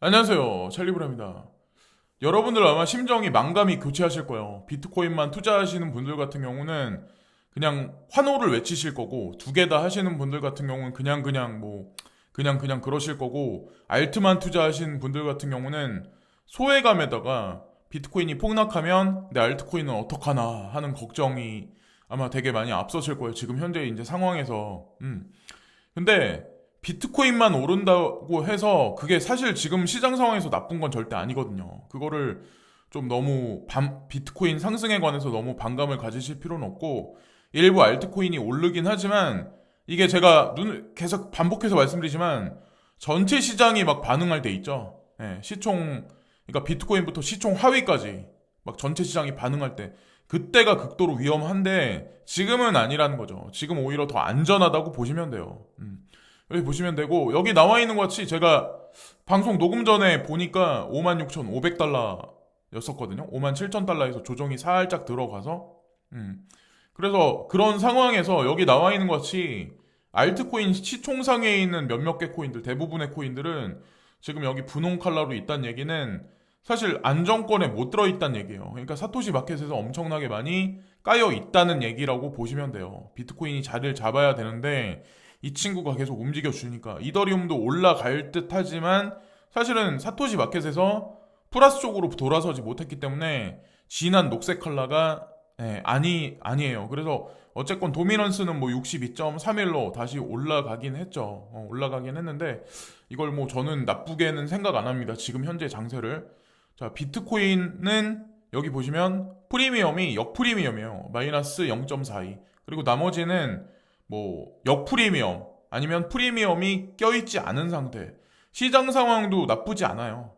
안녕하세요. 찰리브라입니다. 여러분들 아마 심정이 망감이 교체하실 거예요. 비트코인만 투자하시는 분들 같은 경우는 그냥 환호를 외치실 거고, 두 개 다 하시는 분들 같은 경우는 그냥 그러실 거고, 알트만 투자하시는 분들 같은 경우는 소외감에다가 비트코인이 폭락하면 내 알트코인은 어떡하나 하는 걱정이 아마 되게 많이 앞서실 거예요. 지금 현재 이제 상황에서. 근데 비트코인만 오른다고 해서 그게 사실 지금 시장 상황에서 나쁜 건 절대 아니거든요. 그거를 좀 너무 비트코인 상승에 관해서 너무 반감을 가지실 필요는 없고, 일부 알트코인이 오르긴 하지만 이게 제가 계속 반복해서 말씀드리지만 전체 시장이 막 반응할 때 있죠. 예, 그러니까 비트코인부터 시총 하위까지 막 전체 시장이 반응할 때 그때가 극도로 위험한데 지금은 아니라는 거죠. 지금 오히려 더 안전하다고 보시면 돼요. 여기 보시면 되고, 여기 나와 있는 것 같이 제가 방송 녹음 전에 보니까 56,500달러였었거든요. 57,000달러에서 조정이 살짝 들어가서. 그래서 그런 상황에서 여기 나와 있는 것 같이 알트코인 시총상에 있는 몇몇 개 코인들, 대부분의 코인들은 지금 여기 분홍 칼라로 있다는 얘기는 사실 안정권에 못 들어있다는 얘기예요. 그러니까 사토시 마켓에서 엄청나게 많이 까여 있다는 얘기라고 보시면 돼요. 비트코인이 자리를 잡아야 되는데 이 친구가 계속 움직여 주니까 이더리움도 올라갈 듯 하지만 사실은 사토시 마켓에서 플러스 쪽으로 돌아서지 못했기 때문에 진한 녹색 컬러가 아니에요. 그래서 어쨌건 도미넌스는 뭐 62.31로 다시 올라가긴 했죠. 올라가긴 했는데 이걸 뭐 저는 나쁘게는 생각 안 합니다. 지금 현재 장세를. 자, 비트코인은 여기 보시면 프리미엄이 역프리미엄이에요. 마이너스 0.42. 그리고 나머지는 뭐 역프리미엄 아니면 프리미엄이 껴있지 않은 상태. 시장 상황도 나쁘지 않아요.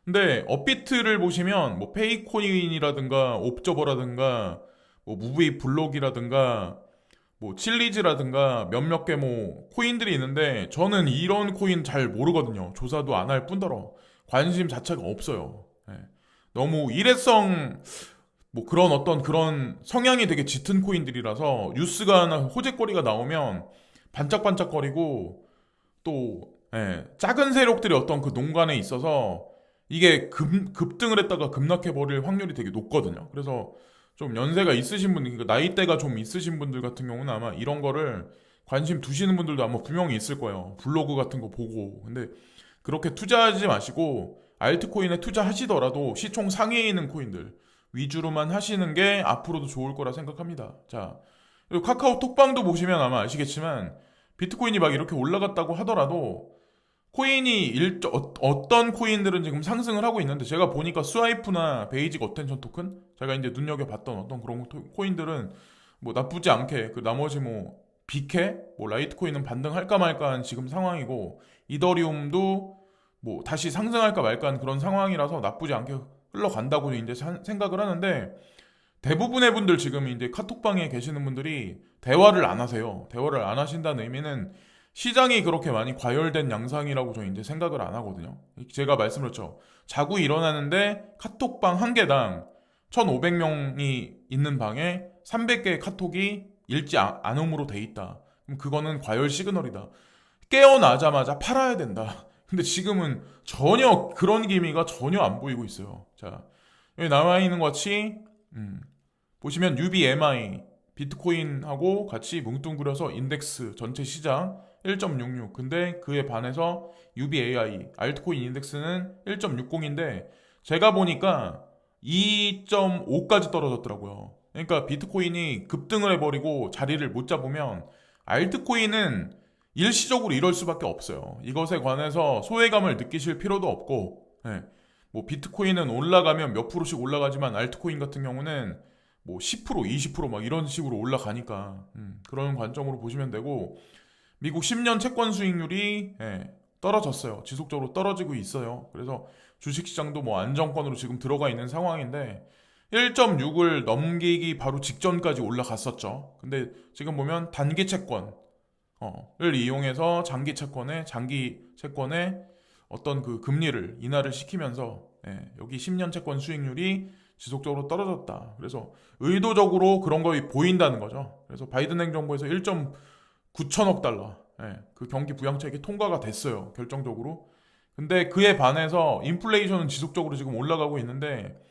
근데 업비트를 보시면 뭐 페이코인이라든가 옵저버라든가 뭐 무브이 블록이라든가 뭐 칠리즈라든가 몇몇 개 뭐 코인들이 있는데 저는 이런 코인 잘 모르거든요. 조사도 안 할 뿐더러 관심 자체가 없어요. 예. 너무 일회성 뭐 그런 어떤 그런 성향이 되게 짙은 코인들이라서 뉴스가 하나 호재거리가 나오면 반짝반짝거리고 또 작은 세력들이 어떤 그 농간에 있어서 이게 급등을 했다가 급락해버릴 확률이 되게 높거든요. 그래서 좀 연세가 있으신 분들, 그러니까 나이대가 좀 있으신 분들 같은 경우는 아마 이런 거를 관심 두시는 분들도 아마 분명히 있을 거예요. 블로그 같은 거 보고. 근데 그렇게 투자하지 마시고 알트코인에 투자하시더라도 시총 상위에 있는 코인들 위주로만 하시는 게 앞으로도 좋을 거라 생각합니다. 자, 그리고 카카오 톡방도 보시면 아마 아시겠지만 비트코인이 막 이렇게 올라갔다고 하더라도 어떤 코인들은 지금 상승을 하고 있는데 제가 보니까 스와이프나 베이직 어텐션 토큰 제가 이제 눈여겨봤던 어떤 그런 코인들은 뭐 나쁘지 않게 그 나머지 뭐 비케 뭐 라이트코인은 반등할까 말까 한 지금 상황이고 이더리움도 뭐 다시 상승할까 말까 한 그런 상황이라서 나쁘지 않게 흘러간다고 이제 생각을 하는데 대부분의 분들 지금 이제 카톡방에 계시는 분들이 대화를 안 하세요. 대화를 안 하신다는 의미는 시장이 그렇게 많이 과열된 양상이라고 저는 이제 생각을 안 하거든요. 제가 말씀드렸죠. 자고 일어나는데 카톡방 한 개당 1,500명이 있는 방에 300개의 카톡이 읽지 않음으로 돼 있다. 그럼 그거는 과열 시그널이다. 깨어나자마자 팔아야 된다. 근데 지금은 전혀 그런 기미가 전혀 안 보이고 있어요. 자, 여기 나와 있는 것 같이 보시면 UBMI 비트코인하고 같이 뭉뚱그려서 인덱스 전체 시장 1.66. 근데 그에 반해서 UBAI 알트코인 인덱스는 1.60인데 제가 보니까 2.5까지 떨어졌더라고요. 그러니까 비트코인이 급등을 해버리고 자리를 못 잡으면 알트코인은 일시적으로 이럴 수밖에 없어요. 이것에 관해서 소외감을 느끼실 필요도 없고, 뭐 비트코인은 올라가면 몇 프로씩 올라가지만 알트코인 같은 경우는 뭐 10%, 20%막 이런 식으로 올라가니까 그런 관점으로 보시면 되고 미국 10년 채권 수익률이 떨어졌어요. 지속적으로 떨어지고 있어요. 그래서 주식시장도 뭐 안정권으로 지금 들어가 있는 상황인데 1.6을 넘기기 바로 직전까지 올라갔었죠. 근데 지금 보면 단기 채권을 이용해서 장기 채권의 어떤 그 금리를 인하를 시키면서 여기 10년 채권 수익률이 지속적으로 떨어졌다. 그래서 의도적으로 그런 거 보인다는 거죠. 그래서 바이든 행정부에서 1.9천억 달러 그 경기 부양책이 통과가 됐어요. 결정적으로. 근데 그에 반해서 인플레이션은 지속적으로 지금 올라가고 있는데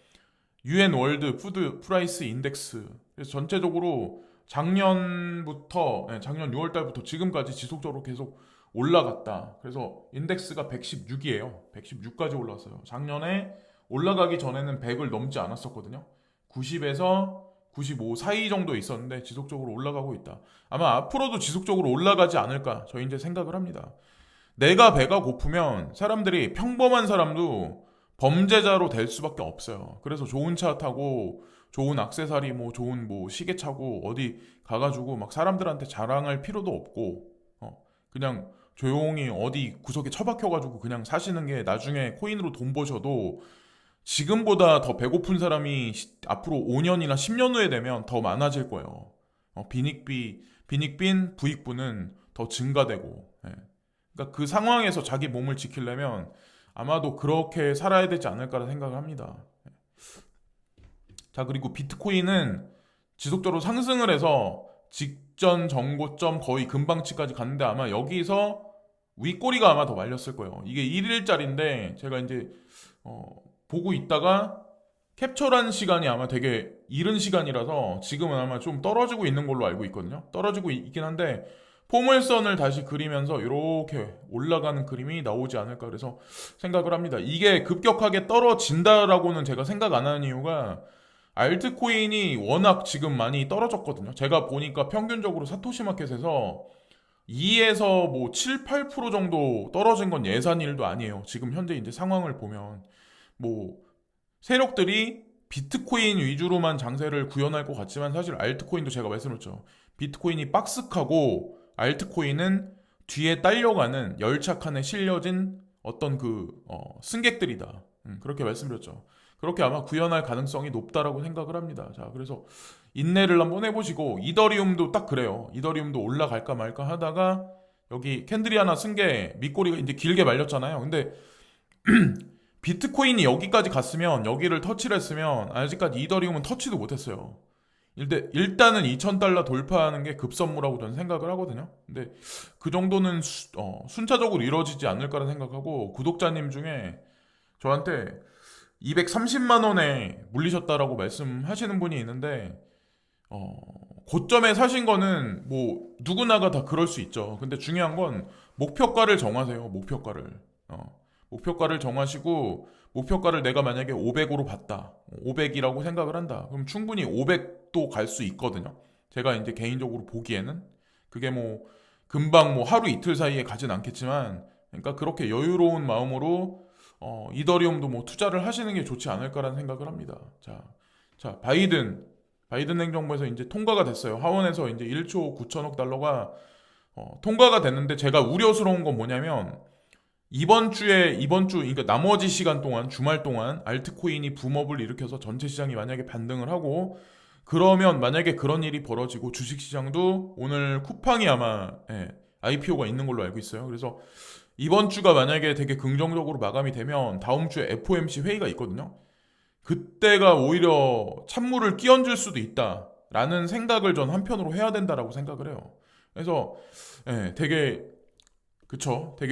UN 월드 푸드 프라이스 인덱스, 그래서 전체적으로 작년부터 작년 6월 달부터 지금까지 지속적으로 계속 올라갔다. 그래서 인덱스가 116이에요. 116까지 올랐어요. 작년에 올라가기 전에는 100을 넘지 않았었거든요. 90에서 95 사이 정도 있었는데 지속적으로 올라가고 있다. 아마 앞으로도 지속적으로 올라가지 않을까 저 이제 생각을 합니다. 내가 배가 고프면 사람들이, 평범한 사람도 범죄자로 될 수밖에 없어요. 그래서 좋은 차 타고 좋은 액세서리 뭐 좋은 뭐 시계 차고 어디 가가지고 막 사람들한테 자랑할 필요도 없고 그냥 조용히 어디 구석에 처박혀가지고 그냥 사시는 게, 나중에 코인으로 돈 버셔도 지금보다 더 배고픈 사람이 앞으로 5년이나 10년 후에 되면 더 많아질 거예요. 빈익빈 부익부는 더 증가되고. 예. 그러니까 그 상황에서 자기 몸을 지키려면 아마도 그렇게 살아야 되지 않을까라는 생각을 합니다. 자, 그리고 비트코인은 지속적으로 상승을 해서 직전 정고점 거의 금방치까지 갔는데 아마 여기서 윗꼬리가 아마 더 말렸을 거예요. 이게 1일짜리인데 제가 이제 보고 있다가 캡처한 시간이 아마 되게 이른 시간이라서 지금은 아마 좀 떨어지고 있는 걸로 알고 있거든요. 떨어지고 있긴 한데 포물선을 다시 그리면서 이렇게 올라가는 그림이 나오지 않을까 그래서 생각을 합니다. 이게 급격하게 떨어진다라고는 제가 생각 안 하는 이유가, 알트코인이 워낙 지금 많이 떨어졌거든요. 제가 보니까 평균적으로 사토시 마켓에서 2에서 뭐 7, 8% 정도 떨어진 건 예산일도 아니에요. 지금 현재 이제 상황을 보면 뭐 세력들이 비트코인 위주로만 장세를 구현할 것 같지만 사실 알트코인도 제가 말씀드렸죠. 비트코인이 박스카고 알트코인은 뒤에 딸려가는 열차칸에 실려진 어떤 승객들이다. 그렇게 말씀드렸죠. 그렇게 아마 구현할 가능성이 높다라고 생각을 합니다. 자, 그래서 인내를 한번 해보시고, 이더리움도 딱 그래요. 이더리움도 올라갈까 말까 하다가 여기 캔들이 하나 쓴 게 밑꼬리가 이제 길게 말렸잖아요. 근데 비트코인이 여기까지 갔으면, 여기를 터치를 했으면 아직까지 이더리움은 터치도 못했어요. 일단은 2,000달러 돌파하는 게 급선무라고 저는 생각을 하거든요. 근데 그 정도는 순차적으로 이루어지지 않을까라는 생각하고, 구독자님 중에 저한테 230만 원에 물리셨다라고 말씀하시는 분이 있는데, 고점에 사신 거는 뭐 누구나가 다 그럴 수 있죠. 근데 중요한 건 목표가를 정하세요. 목표가를 정하시고, 목표가를 내가 만약에 500으로 봤다, 500이라고 생각을 한다, 그럼 충분히 500도 갈 수 있거든요. 제가 이제 개인적으로 보기에는 그게 뭐 금방 뭐 하루 이틀 사이에 가진 않겠지만, 그러니까 그렇게 여유로운 마음으로 이더리움도 뭐 투자를 하시는 게 좋지 않을까라는 생각을 합니다. 자, 바이든 행정부에서 이제 통과가 됐어요. 하원에서 이제 1조 9천억 달러가 통과가 됐는데, 제가 우려스러운 건 뭐냐면, 이번 주, 그러니까 나머지 시간 동안, 주말 동안 알트코인이 붐업을 일으켜서 전체 시장이 만약에 반등을 하고, 그러면 만약에 그런 일이 벌어지고 주식시장도 오늘 쿠팡이 아마 IPO가 있는 걸로 알고 있어요. 그래서 이번 주가 만약에 되게 긍정적으로 마감이 되면 다음 주에 FOMC 회의가 있거든요. 그때가 오히려 찬물을 끼얹을 수도 있다라는 생각을 전 한편으로 해야 된다라고 생각을 해요. 그래서 되게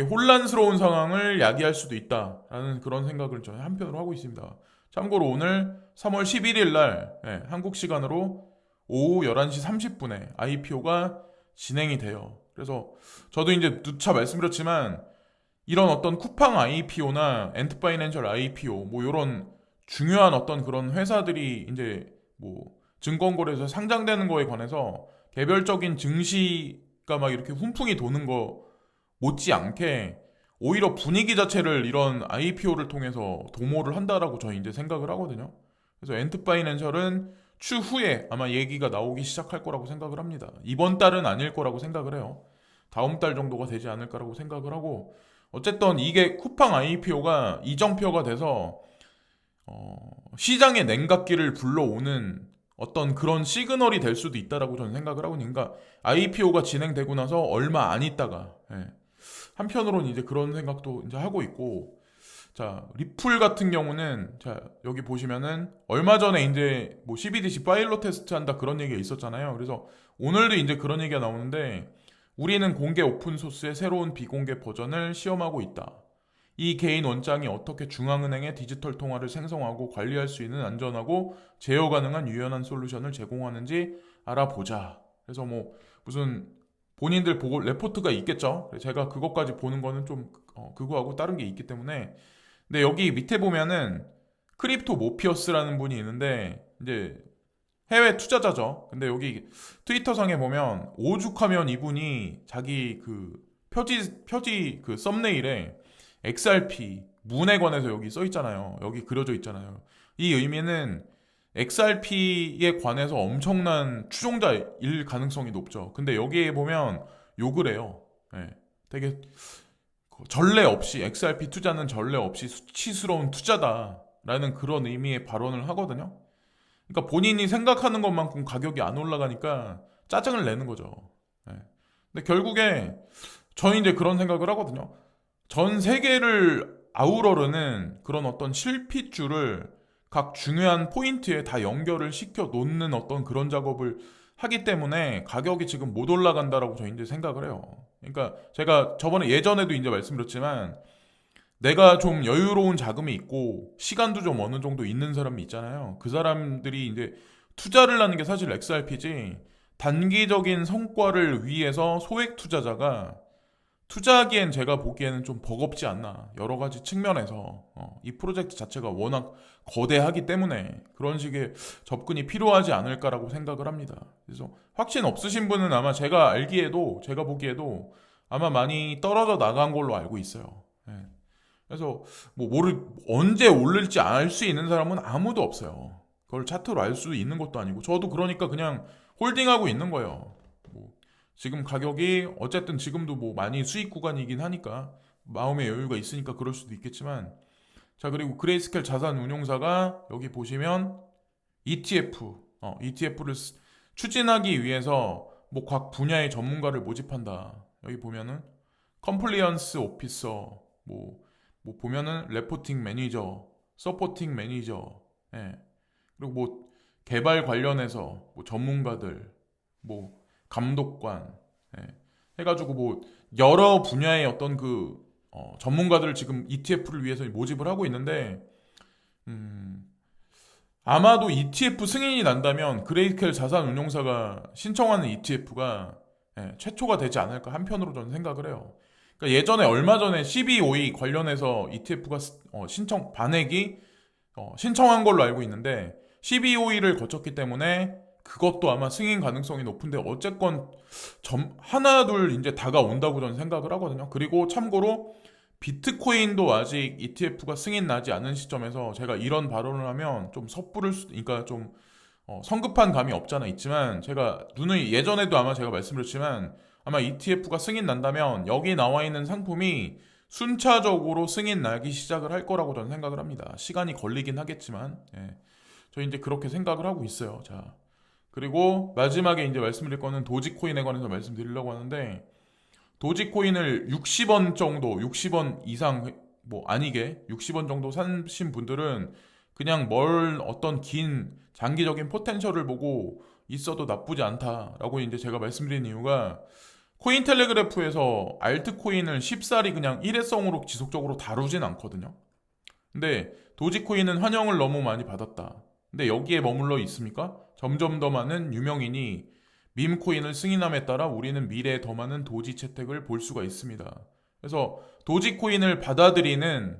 혼란스러운 상황을 야기할 수도 있다라는 그런 생각을 저는 한편으로 하고 있습니다. 참고로 오늘 3월 11일 날 한국 시간으로 오후 11시 30분에 IPO가 진행이 돼요. 그래서 저도 이제 누차 말씀드렸지만, 이런 어떤 쿠팡 IPO나 엔트파이낸셜 IPO 뭐 이런 중요한 어떤 그런 회사들이 이제 뭐 증권거래소에 상장되는 거에 관해서 개별적인 증시가 막 이렇게 훈풍이 도는 거 못지않게 오히려 분위기 자체를 이런 IPO를 통해서 도모를 한다라고 저는 이제 생각을 하거든요. 그래서 엔트파이낸셜은 추후에 아마 얘기가 나오기 시작할 거라고 생각을 합니다. 이번 달은 아닐 거라고 생각을 해요. 다음 달 정도가 되지 않을까라고 생각을 하고, 어쨌든 이게 쿠팡 IPO가 이정표가 돼서 시장의 냉각기를 불러오는 어떤 그런 시그널이 될 수도 있다라고 저는 생각을 하고, 그러니까 IPO가 진행되고 나서 얼마 안 있다가 한편으로는 이제 그런 생각도 이제 하고 있고, 자, 리플 같은 경우는 자, 여기 보시면은 얼마 전에 이제 뭐 CBDC 파일럿 테스트 한다 그런 얘기가 있었잖아요. 그래서 오늘도 이제 그런 얘기가 나오는데, 우리는 공개 오픈소스의 새로운 비공개 버전을 시험하고 있다. 이 개인 원장이 어떻게 중앙은행의 디지털 통화를 생성하고 관리할 수 있는 안전하고 제어 가능한 유연한 솔루션을 제공하는지 알아보자. 그래서 뭐 무슨 본인들 보고 레포트가 있겠죠. 제가 그것까지 보는 거는 좀 그거하고 다른 게 있기 때문에. 근데 여기 밑에 보면은 크립토 모피어스라는 분이 있는데 이제 해외 투자자죠. 근데 여기 트위터상에 보면 오죽하면 이분이 자기 그 표지 그 썸네일에 XRP 문에 관해서 여기 써 있잖아요. 여기 그려져 있잖아요. 이 의미는 XRP에 관해서 엄청난 추종자일 가능성이 높죠. 근데 여기에 보면 욕을 해요. 예, 되게 전례 없이 XRP 투자는 전례 없이 수치스러운 투자다라는 그런 의미의 발언을 하거든요. 그러니까 본인이 생각하는 것만큼 가격이 안 올라가니까 짜증을 내는 거죠. 예. 근데 결국에 저는 이제 그런 생각을 하거든요. 전 세계를 아우러르는 그런 어떤 실핏줄을 각 중요한 포인트에 다 연결을 시켜 놓는 어떤 그런 작업을 하기 때문에 가격이 지금 못 올라간다라고 저는 이제 생각을 해요. 그러니까 제가 저번에 예전에도 이제 말씀드렸지만 내가 좀 여유로운 자금이 있고 시간도 좀 어느 정도 있는 사람이 있잖아요. 그 사람들이 이제 투자를 하는 게 사실 XRP지 단기적인 성과를 위해서 소액 투자자가 투자하기엔 제가 보기에는 좀 버겁지 않나. 여러 가지 측면에서 이 프로젝트 자체가 워낙 거대하기 때문에 그런 식의 접근이 필요하지 않을까라고 생각을 합니다. 그래서 확신 없으신 분은 아마 제가 알기에도 제가 보기에도 아마 많이 떨어져 나간 걸로 알고 있어요. 예. 그래서 뭐 언제 올릴지 알 수 있는 사람은 아무도 없어요. 그걸 차트로 알 수 있는 것도 아니고 저도 그러니까 그냥 홀딩하고 있는 거예요. 뭐 지금 가격이 어쨌든 지금도 뭐 많이 수익 구간이긴 하니까 마음의 여유가 있으니까 그럴 수도 있겠지만 자 그리고 그레이스켈 자산운용사가 여기 보시면 ETF를 추진하기 위해서 뭐 각 분야의 전문가를 모집한다. 여기 보면은 컴플리언스 오피서 뭐 보면은 레포팅 매니저, 서포팅 매니저, 예. 그리고 뭐 개발 관련해서 뭐 전문가들, 뭐 감독관, 예. 해가지고 뭐 여러 분야의 어떤 전문가들을 지금 ETF를 위해서 모집을 하고 있는데, 아마도 ETF 승인이 난다면 그레이스켈 자산운용사가 신청하는 ETF가 최초가 되지 않을까 한편으로 저는 생각을 해요. 그러니까 예전에 얼마 전에 CBOE 관련해서 ETF가 반액이 신청한 걸로 알고 있는데 CBOE를 거쳤기 때문에 그것도 아마 승인 가능성이 높은데 어쨌건 하나 둘 이제 다가온다고 저는 생각을 하거든요. 그리고 참고로 비트코인도 아직 ETF가 승인 나지 않은 시점에서 제가 이런 발언을 하면 좀 그러니까 좀 성급한 감이 없잖아 있지만 제가 예전에도 아마 제가 말씀드렸지만 아마 ETF가 승인 난다면 여기 나와 있는 상품이 순차적으로 승인 나기 시작을 할 거라고 저는 생각을 합니다. 시간이 걸리긴 하겠지만 저 이제 그렇게 생각을 하고 있어요. 자 그리고 마지막에 이제 말씀드릴 거는 도지코인에 관해서 말씀드리려고 하는데 도지코인을 60원 정도 60원 이상 뭐 아니게 60원 정도 사신 분들은 그냥 어떤 긴 장기적인 포텐셜을 보고 있어도 나쁘지 않다라고 이제 제가 말씀드린 이유가 코인텔레그래프에서 알트코인을 쉽사리 그냥 일회성으로 지속적으로 다루진 않거든요. 근데 도지코인은 환영을 너무 많이 받았다. 근데 여기에 머물러 있습니까? 점점 더 많은 유명인이 밈코인을 승인함에 따라 우리는 미래에 더 많은 도지 채택을 볼 수가 있습니다. 그래서 도지코인을 받아들이는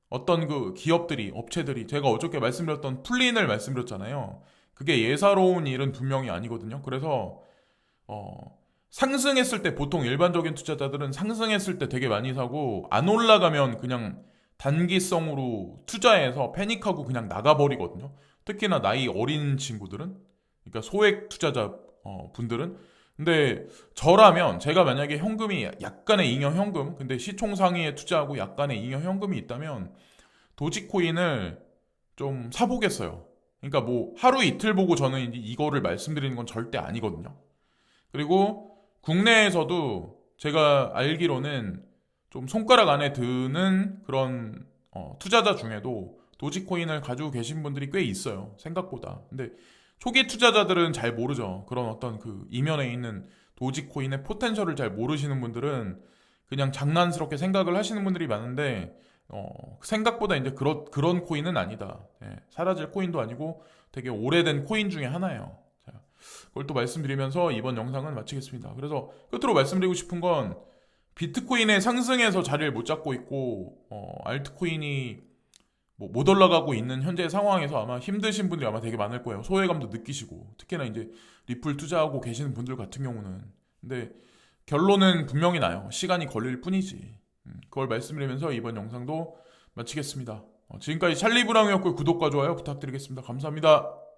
어떤 기업들이, 업체들이 제가 어저께 말씀드렸던 풀린을 말씀드렸잖아요. 그게 예사로운 일은 분명히 아니거든요. 그래서 상승했을 때 보통 일반적인 투자자들은 상승했을 때 되게 많이 사고 안 올라가면 그냥 단기성으로 투자해서 패닉하고 그냥 나가버리거든요. 특히나 나이 어린 친구들은 그러니까 소액 투자자 분들은 근데 저라면 제가 만약에 현금이 약간의 잉여 현금 근데 시총 상위에 투자하고 약간의 잉여 현금이 있다면 도지코인을 좀 사보겠어요. 그러니까 뭐 하루 이틀 보고 저는 이거를 말씀드리는 건 절대 아니거든요. 그리고 국내에서도 제가 알기로는 좀 손가락 안에 드는 그런 투자자 중에도 도지코인을 가지고 계신 분들이 꽤 있어요. 생각보다. 근데 초기 투자자들은 잘 모르죠. 그런 어떤 이면에 있는 도지코인의 포텐셜을 잘 모르시는 분들은 그냥 장난스럽게 생각을 하시는 분들이 많은데 생각보다 이제 그런 코인은 아니다. 예, 사라질 코인도 아니고 되게 오래된 코인 중에 하나예요. 자, 그걸 또 말씀드리면서 이번 영상은 마치겠습니다. 그래서 끝으로 말씀드리고 싶은 건 비트코인의 상승에서 자리를 못 잡고 있고 알트코인이 뭐 못 올라가고 있는 현재 상황에서 아마 힘드신 분들이 아마 되게 많을 거예요. 소외감도 느끼시고 특히나 이제 리플 투자하고 계시는 분들 같은 경우는 근데 결론은 분명히 나요. 시간이 걸릴 뿐이지. 그걸 말씀드리면서 이번 영상도 마치겠습니다. 지금까지 찰리 브라운이었고 구독과 좋아요 부탁드리겠습니다. 감사합니다.